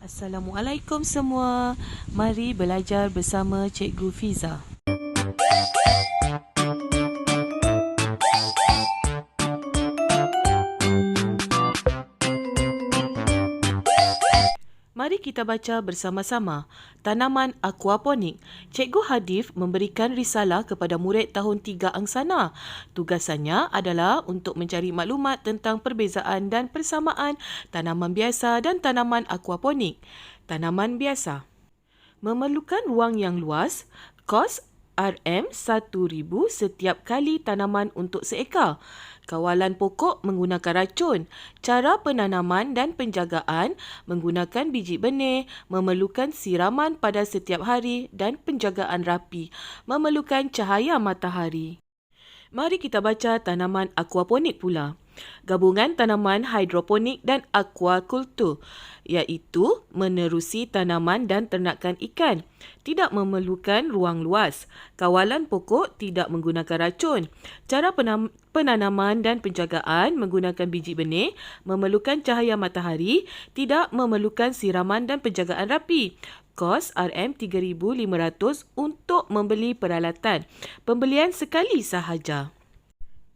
Assalamualaikum semua. Mari belajar bersama Cikgu Fiza. Mari kita baca bersama-sama. Tanaman aquaponik. Cikgu Hadif memberikan risalah kepada murid tahun 3 angsana. Tugasannya adalah untuk mencari maklumat tentang perbezaan dan persamaan tanaman biasa dan tanaman aquaponik. Tanaman biasa memerlukan ruang yang luas, kos RM1,000 setiap kali tanaman untuk seekar. Kawalan pokok menggunakan racun. Cara penanaman dan penjagaan menggunakan biji benih, memerlukan siraman pada setiap hari dan penjagaan rapi, memerlukan cahaya matahari. Mari kita baca tanaman aquaponik pula. Gabungan tanaman hidroponik dan aquakultur, iaitu menerusi tanaman dan ternakan ikan. Tidak memerlukan ruang luas. Kawalan pokok tidak menggunakan racun. Cara penanaman dan penjagaan menggunakan biji benih, memerlukan cahaya matahari, tidak memerlukan siraman dan penjagaan rapi. Kos RM3,500 untuk membeli peralatan. Pembelian sekali sahaja.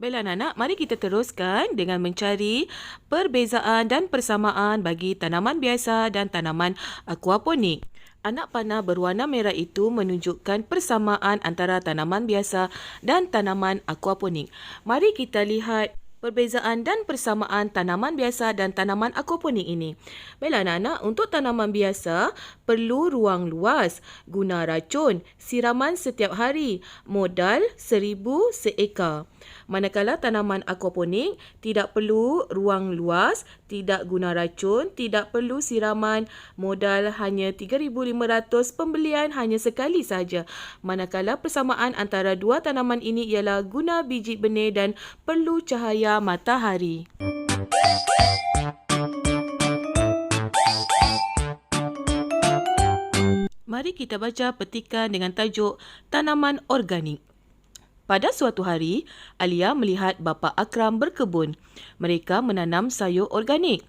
Baiklah anak-anak, mari kita teruskan dengan mencari perbezaan dan persamaan bagi tanaman biasa dan tanaman aquaponik. Anak panah berwarna merah itu menunjukkan persamaan antara tanaman biasa dan tanaman aquaponik. Mari kita lihat perbezaan dan persamaan tanaman biasa dan tanaman aquaponik ini. Baiklah anak-anak, untuk tanaman biasa perlu ruang luas, guna racun, siraman setiap hari, modal 1,000 seekar. Manakala tanaman aquaponik tidak perlu ruang luas, tidak guna racun, tidak perlu siraman, modal hanya 3,500, pembelian hanya sekali saja. Manakala persamaan antara dua tanaman ini ialah guna biji benih dan perlu cahaya matahari. Mari kita baca petikan dengan tajuk Tanaman Organik. Pada suatu hari, Alia melihat bapa Akram berkebun. Mereka menanam sayur organik.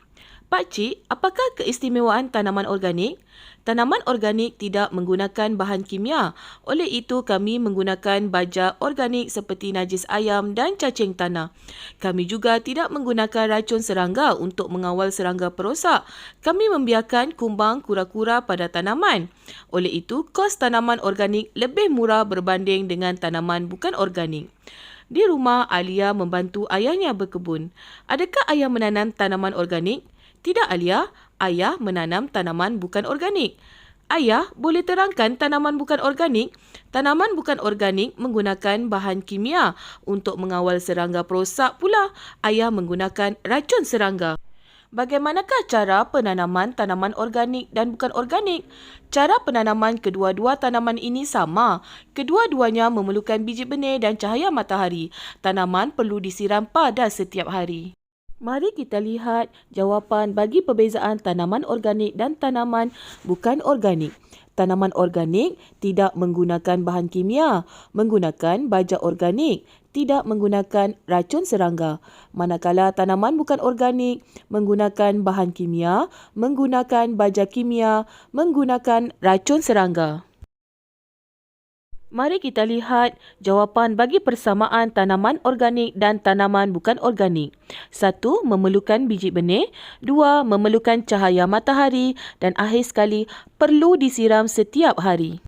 Pakcik, apakah keistimewaan tanaman organik? Tanaman organik tidak menggunakan bahan kimia. Oleh itu, kami menggunakan baja organik seperti najis ayam dan cacing tanah. Kami juga tidak menggunakan racun serangga untuk mengawal serangga perosak. Kami membiarkan kumbang kura-kura pada tanaman. Oleh itu, kos tanaman organik lebih murah berbanding dengan tanaman bukan organik. Di rumah, Alia membantu ayahnya berkebun. Adakah ayah menanam tanaman organik? Tidak, Alia. Ayah menanam tanaman bukan organik. Ayah, boleh terangkan tanaman bukan organik? Tanaman bukan organik menggunakan bahan kimia. Untuk mengawal serangga perosak pula, ayah menggunakan racun serangga. Bagaimanakah cara penanaman tanaman organik dan bukan organik? Cara penanaman kedua-dua tanaman ini sama. Kedua-duanya memerlukan biji benih dan cahaya matahari. Tanaman perlu disiram pada setiap hari. Mari kita lihat jawapan bagi perbezaan tanaman organik dan tanaman bukan organik. Tanaman organik tidak menggunakan bahan kimia, menggunakan baja organik, tidak menggunakan racun serangga. Manakala tanaman bukan organik menggunakan bahan kimia, menggunakan baja kimia, menggunakan racun serangga. Mari kita lihat jawapan bagi persamaan tanaman organik dan tanaman bukan organik. 1. Memerlukan biji benih. 2. Memerlukan cahaya matahari. Dan akhir sekali, perlu disiram setiap hari.